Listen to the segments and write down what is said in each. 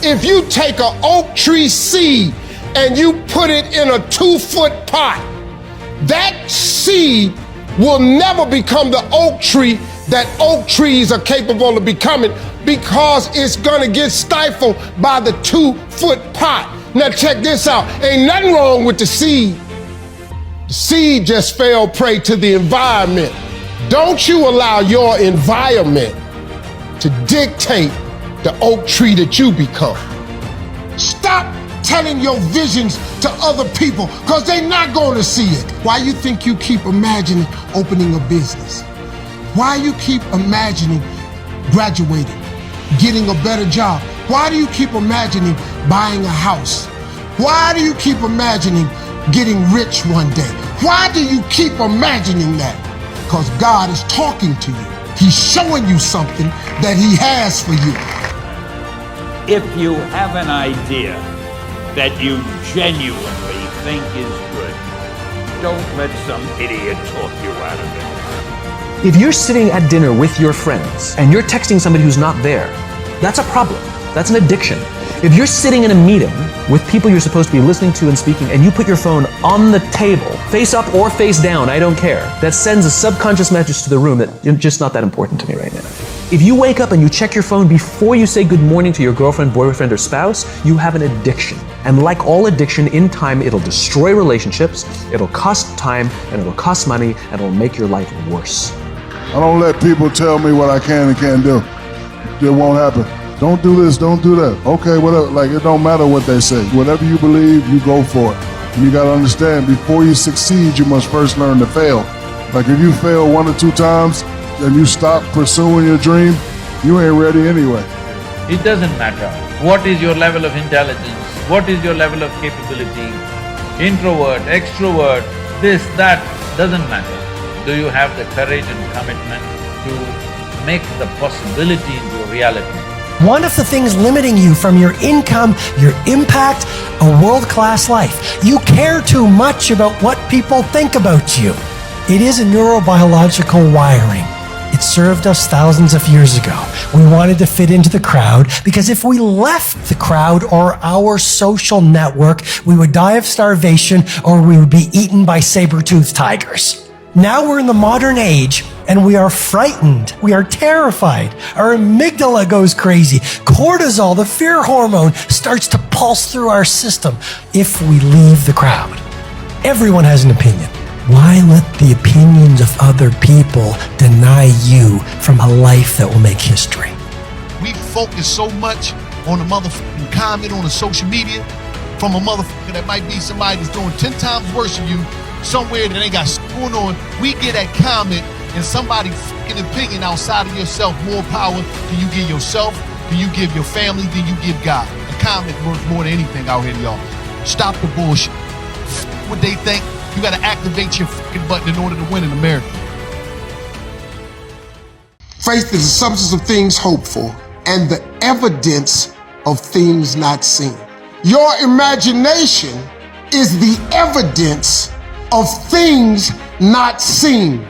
If you take an oak tree seed and you put it in a 2-foot pot, that seed will never become the oak tree that oak trees are capable of becoming, because it's gonna get stifled by the 2-foot pot. Now check this out, ain't nothing wrong with the seed. The seed just fell prey to the environment. Don't you allow your environment to dictate the oak tree that you become. Stop telling your visions to other people, because they're not going to see it. Why you think you keep imagining opening a business? Why you keep imagining graduating, getting a better job? Why do you keep imagining buying a house? Why do you keep imagining getting rich one day? Why do you keep imagining that? Because God is talking to you. He's showing you something that he has for you. If you have an idea that you genuinely think is good, don't let some idiot talk you out of it. If you're sitting at dinner with your friends and you're texting somebody who's not there, that's a problem. That's an addiction. If you're sitting in a meeting with people you're supposed to be listening to and speaking, and you put your phone on the table, face up or face down, I don't care, that sends a subconscious message to the room that you're just not that important to me right now. If you wake up and you check your phone before you say good morning to your girlfriend, boyfriend, or spouse, you have an addiction. And like all addiction, in time, it'll destroy relationships, it'll cost time, and it'll cost money, and it'll make your life worse. I don't let people tell me what I can and can't do. It won't happen. Don't do this, don't do that. Okay, whatever. Like, it don't matter what they say. Whatever you believe, you go for it. And you gotta understand, before you succeed, you must first learn to fail. Like, if you fail 1 or 2 times and you stop pursuing your dream, you ain't ready anyway. It doesn't matter what is your level of intelligence, what is your level of capability, introvert, extrovert, this, that, doesn't matter. Do you have the courage and commitment to make the possibility into a reality? One of the things limiting you from your income, your impact, a world-class life. You care too much about what people think about you. It is a neurobiological wiring. It served us thousands of years ago. We wanted to fit into the crowd because if we left the crowd or our social network, we would die of starvation or we would be eaten by saber-toothed tigers. Now we're in the modern age and we are frightened. We are terrified. Our amygdala goes crazy. Cortisol, the fear hormone, starts to pulse through our system if we leave the crowd. Everyone has an opinion. Why let the opinions of other people deny you from a life that will make history? We focus so much on a motherfucking comment on a social media from a motherfucker that might be somebody that's doing 10 times worse than you, somewhere that ain't got shit going on. We get that comment and somebody's fucking opinion outside of yourself. More power than you give yourself, than you give your family, than you give God. A comment worth more than anything out here, y'all. Stop the bullshit. What they think. You gotta activate your fucking button in order to win in America. Faith is the substance of things hoped for and the evidence of things not seen. Your imagination is the evidence of things not seen.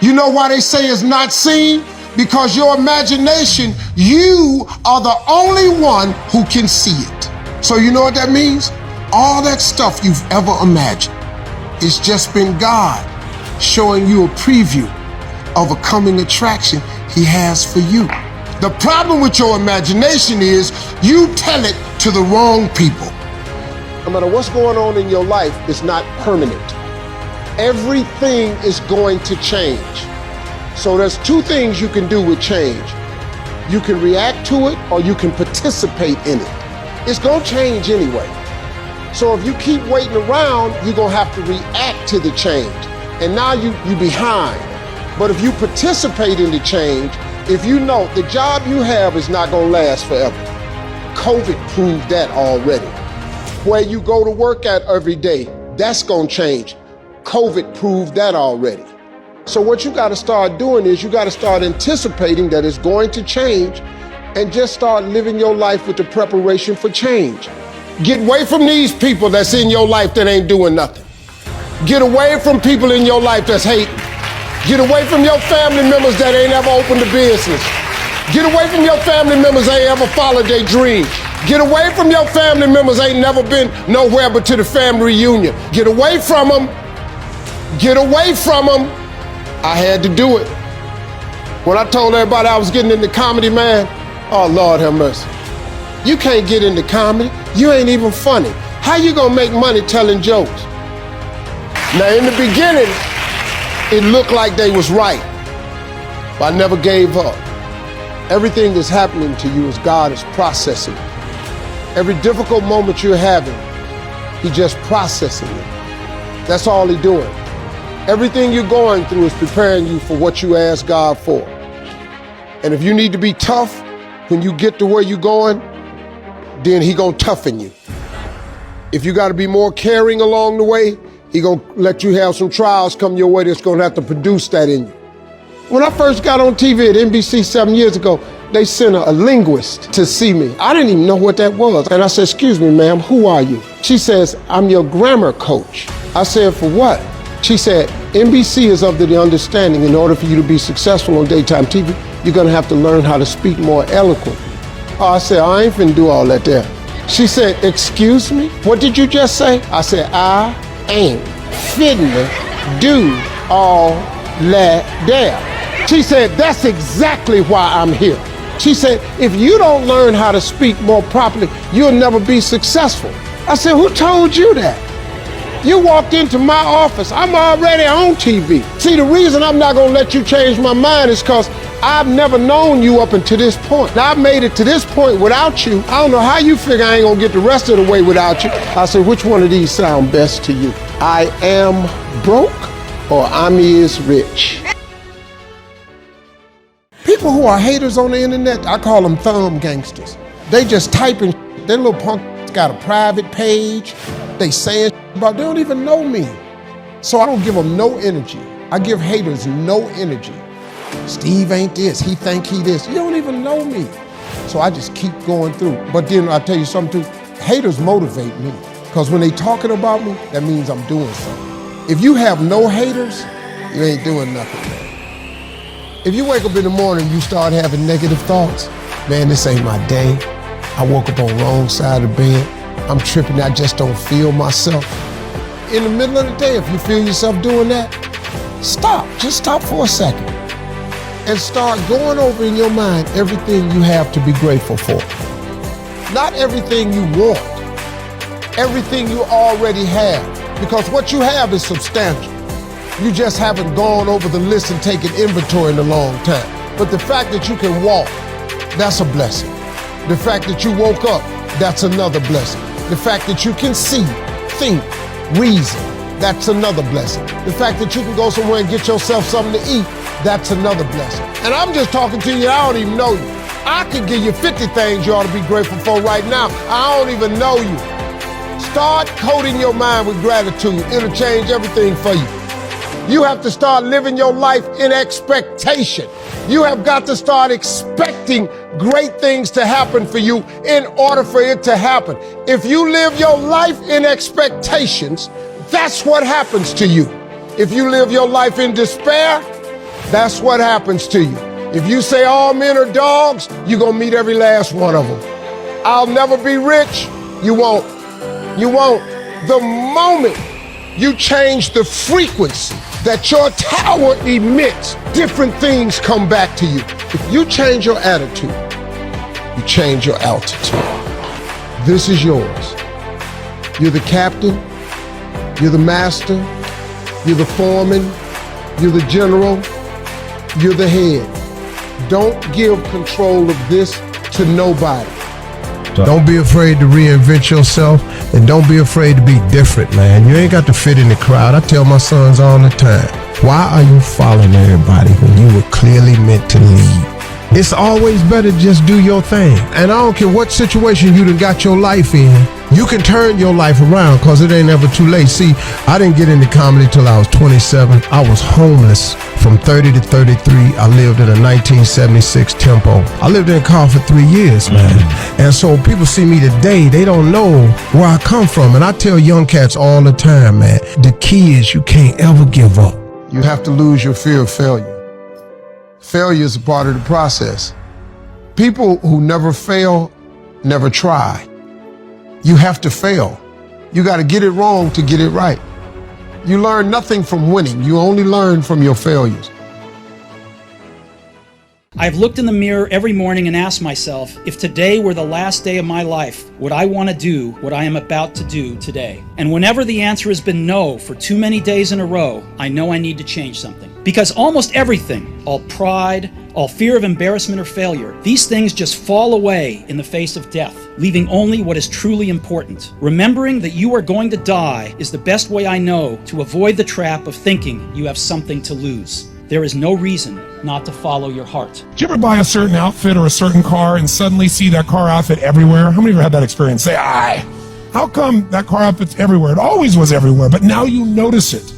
You know why they say it's not seen? Because your imagination, you are the only one who can see it. So you know what that means? All that stuff you've ever imagined, it's just been God showing you a preview of a coming attraction he has for you. The problem with your imagination is you tell it to the wrong people. No matter what's going on in your life, it's not permanent. Everything is going to change. So there's 2 things you can do with change. You can react to it or you can participate in it. It's gonna change anyway. So if you keep waiting around, you're gonna have to react to the change. And now you behind. But if you participate in the change, if you know the job you have is not gonna last forever. COVID proved that already. Where you go to work at every day, that's gonna change. COVID proved that already. So what you gotta start doing is you gotta start anticipating that it's going to change and just start living your life with the preparation for change. Get away from these people that's in your life that ain't doing nothing. Get away from people in your life that's hating. Get away from your family members that ain't ever opened a business. Get away from your family members ain't ever followed their dream. Get away from your family members ain't never been nowhere but to the family reunion. Get away from them. Get away from them. I had to do it. When I told everybody I was getting into comedy, man, oh Lord have mercy. You can't get into comedy. You ain't even funny. How you gonna make money telling jokes? Now in the beginning, it looked like they was right, but I never gave up. Everything that's happening to you is God is processing. Every difficult moment you're having, He's just processing it. That's all He's doing. Everything you're going through is preparing you for what you ask God for. And if you need to be tough when you get to where you're going, then He gonna toughen you. If you gotta be more caring along the way, He gonna let you have some trials come your way that's gonna have to produce that in you. When I first got on TV at NBC 7 years ago, they sent a linguist to see me. I didn't even know what that was. And I said, excuse me, ma'am, who are you? She says, I'm your grammar coach. I said, for what? She said, NBC is of the understanding in order for you to be successful on daytime TV, you're gonna have to learn how to speak more eloquently. Oh, I said, I ain't finna do all that there. She said, excuse me? What did you just say? I said, I ain't finna do all that there. She said, that's exactly why I'm here. She said, if you don't learn how to speak more properly, you'll never be successful. I said, who told you that? You walked into my office, I'm already on TV. See, the reason I'm not gonna let you change my mind is because I've never known you up until this point. Now, I've made it to this point without you. I don't know how you figure I ain't gonna get the rest of the way without you. I said, which one of these sound best to you? I am broke or I'm is rich? People who are haters on the internet, I call them thumb gangsters. They just typing, their little punk got a private page, they saying about, they don't even know me. So I don't give them no energy. I give haters no energy. Steve ain't this, he think he this. You don't even know me. So I just keep going through. But then I tell you something too, haters motivate me. Because when they talking about me, that means I'm doing something. If you have no haters, you ain't doing nothing, man. If you wake up in the morning and you start having negative thoughts, man, this ain't my day. I woke up on the wrong side of the bed. I'm tripping, I just don't feel myself. In the middle of the day, if you feel yourself doing that, stop, just stop for a second. And start going over in your mind everything you have to be grateful for. Not everything you want, everything you already have. Because what you have is substantial. You just haven't gone over the list and taken inventory in a long time. But the fact that you can walk, that's a blessing. The fact that you woke up, that's another blessing. The fact that you can see, think, reason, that's another blessing. The fact that you can go somewhere and get yourself something to eat, that's another blessing. And I'm just talking to you, I don't even know you. I could give you 50 things you ought to be grateful for right now. I don't even know you. Start coating your mind with gratitude. It'll change everything for you. You have to start living your life in expectation. You have got to start expecting great things to happen for you in order for it to happen. If you live your life in expectations, that's what happens to you. If you live your life in despair, that's what happens to you. If you say all men are dogs, you're gonna meet every last one of them. I'll never be rich, you won't. You won't. The moment you change the frequency that your tower emits, different things come back to you. If you change your attitude, you change your altitude. This is yours. You're the captain, you're the master, you're the foreman, you're the general, you're the head. Don't give control of this to nobody. Don't be afraid to reinvent yourself, and don't be afraid to be different, man. You ain't got to fit in the crowd. I tell my sons all the time, why are you following everybody when you were clearly meant to lead? It's always better to just do your thing. And I don't care what situation you done got your life in, you can turn your life around, because it ain't ever too late. See, I didn't get into comedy till I was 27. I was homeless from 30 to 33. I lived in a 1976 Tempo. I lived in a car for 3 years, man. And so people see me today, they don't know where I come from. And I tell young cats all the time, man, the key is you can't ever give up. You have to lose your fear of failure. Failure is a part of the process. People who never fail, never try. You have to fail. You got to get it wrong to get it right. You learn nothing from winning. You only learn from your failures. I've looked in the mirror every morning and asked myself, if today were the last day of my life, would I want to do what I am about to do today? And whenever the answer has been no for too many days in a row, I know I need to change something. Because almost everything, all pride, all fear of embarrassment or failure, these things just fall away in the face of death, leaving only what is truly important. Remembering that you are going to die is the best way I know to avoid the trap of thinking you have something to lose. There is no reason not to follow your heart. Did you ever buy a certain outfit or a certain car and suddenly see that car outfit everywhere? How many of you had that experience? Say, how come that car outfit's everywhere? It always was everywhere, but now you notice it.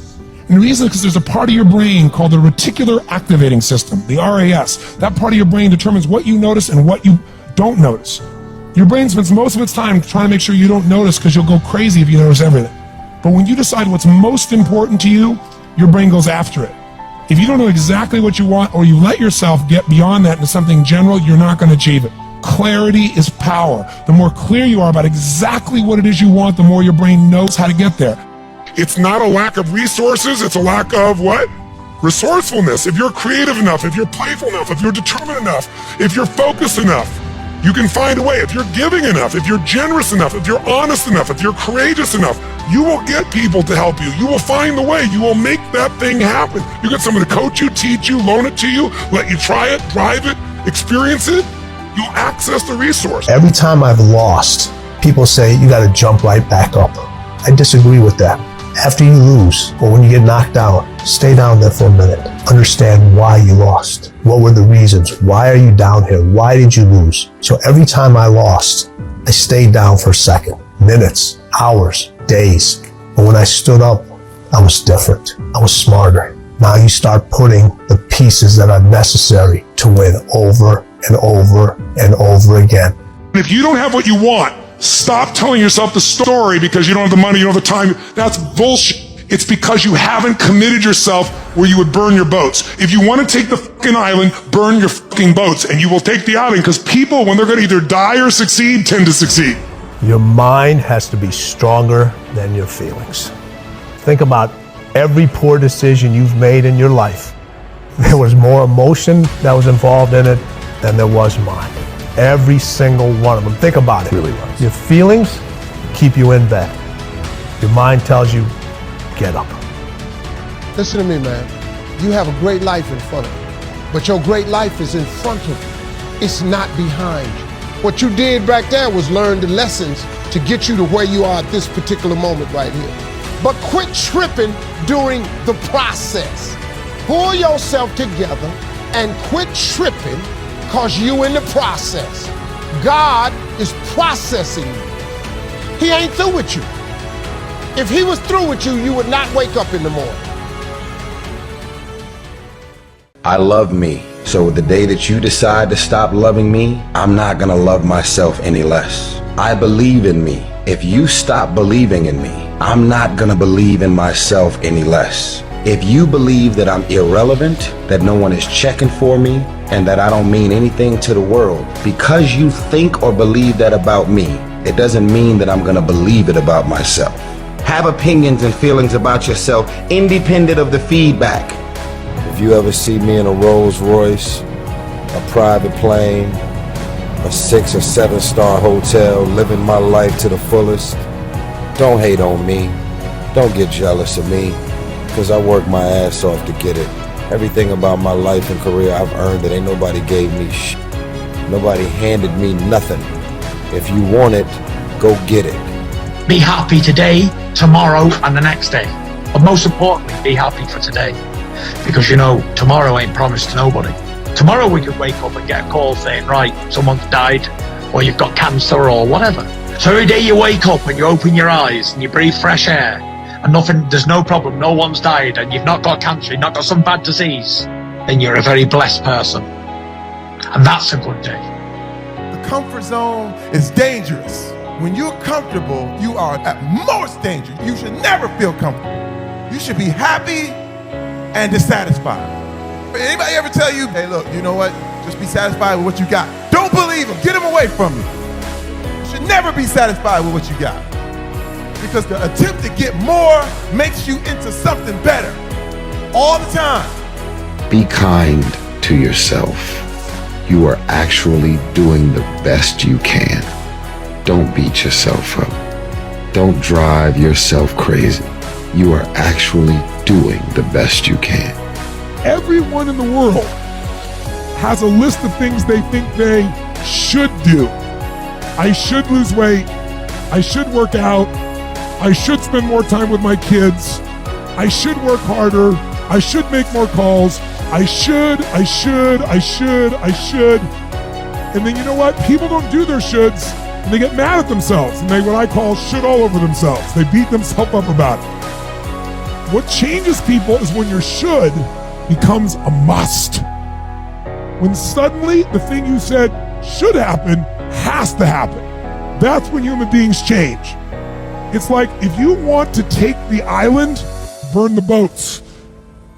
And the reason is because there's a part of your brain called the reticular activating system, the RAS. That part of your brain determines what you notice and what you don't notice. Your brain spends most of its time trying to make sure you don't notice because you'll go crazy if you notice everything. But when you decide what's most important to you, your brain goes after it. If you don't know exactly what you want, or you let yourself get beyond that into something general, you're not going to achieve it. Clarity is power. The more clear you are about exactly what it is you want, the more your brain knows how to get there. It's not a lack of resources, it's a lack of what? Resourcefulness. If you're creative enough, if you're playful enough, if you're determined enough, if you're focused enough, you can find a way. If you're giving enough, if you're generous enough, if you're honest enough, if you're courageous enough, you will get people to help you. You will find the way. You will make that thing happen. You get someone to coach you, teach you, loan it to you, let you try it, drive it, experience it. You'll access the resource. Every time I've lost, people say you got to jump right back up. I disagree with that. After you lose, or when you get knocked down, stay down there for a minute. Understand why you lost. What were the reasons? Why are you down here? Why did you lose? So every time I lost, I stayed down for a second, minutes, hours, days. But when I stood up, I was different. I was smarter. Now you start putting the pieces that are necessary to win over and over and over again. If you don't have what you want, stop telling yourself the story because you don't have the money, you don't have the time. That's bullshit. It's because you haven't committed yourself where you would burn your boats. If you want to take the fucking island, burn your fucking boats, and you will take the island, because people, when they're going to either die or succeed, tend to succeed. Your mind has to be stronger than your feelings. Think about every poor decision you've made in your life. There was more emotion that was involved in it than there was mine. Every single one of them. Think about it. Really was. Your feelings keep you in bed. Your mind tells you, get up. Listen to me, man. You have a great life in front of you, but your great life is in front of you. It's not behind you. What you did back there was learn the lessons to get you to where you are at this particular moment right here. But quit tripping during the process. Pull yourself together and quit tripping because you in the process. God is processing you. He ain't through with you. If he was through with you, you would not wake up in the morning. I love me. So the day that you decide to stop loving me, I'm not gonna love myself any less. I believe in me. If you stop believing in me, I'm not gonna believe in myself any less. If you believe that I'm irrelevant, that no one is checking for me, and that I don't mean anything to the world, because you think or believe that about me, it doesn't mean that I'm gonna believe it about myself. Have opinions and feelings about yourself independent of the feedback. If you ever see me in a Rolls Royce, a private plane, a 6 or 7 star hotel, living my life to the fullest, don't hate on me. Don't get jealous of me, because I work my ass off to get it. Everything about my life and career, I've earned it. Ain't nobody gave me shit. Nobody handed me nothing. If you want it, go get it. Be happy today, tomorrow, and the next day. But most importantly, be happy for today. Because you know, tomorrow ain't promised to nobody. Tomorrow we could wake up and get a call saying, right, someone's died, or you've got cancer, or whatever. So every day you wake up and you open your eyes and you breathe fresh air, and there's no problem, no one's died, and you've not got cancer, you've not got some bad disease, then you're a very blessed person. And that's a good day. The comfort zone is dangerous. When you're comfortable, you are at most danger. You should never feel comfortable. You should be happy and dissatisfied. Anybody ever tell you, hey, look, you know what? Just be satisfied with what you got. Don't believe him. Get him away from you. You should never be satisfied with what you got. Because the attempt to get more makes you into something better. All the time. Be kind to yourself. You are actually doing the best you can. Don't beat yourself up. Don't drive yourself crazy. You are actually doing the best you can. Everyone in the world has a list of things they think they should do. I should lose weight. I should work out. I should spend more time with my kids. I should work harder. I should make more calls. I should. And then you know what? People don't do their shoulds and they get mad at themselves and they what I call should all over themselves. They beat themselves up about it. What changes people is when your should becomes a must. When suddenly the thing you said should happen has to happen. That's when human beings change. It's like if you want to take the island, burn the boats.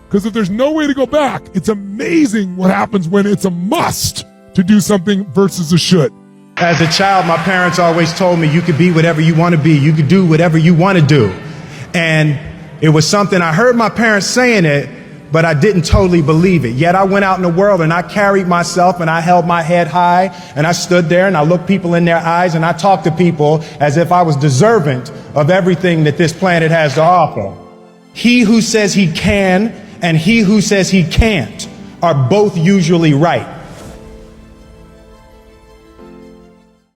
Because if there's no way to go back, it's amazing what happens when it's a must to do something versus a should. As a child, my parents always told me you could be whatever you want to be. You could do whatever you want to do. And it was something I heard my parents saying it, but I didn't totally believe it. Yet I went out in the world and I carried myself and I held my head high and I stood there and I looked people in their eyes and I talked to people as if I was deserving of everything that this planet has to offer. He who says he can and he who says he can't are both usually right.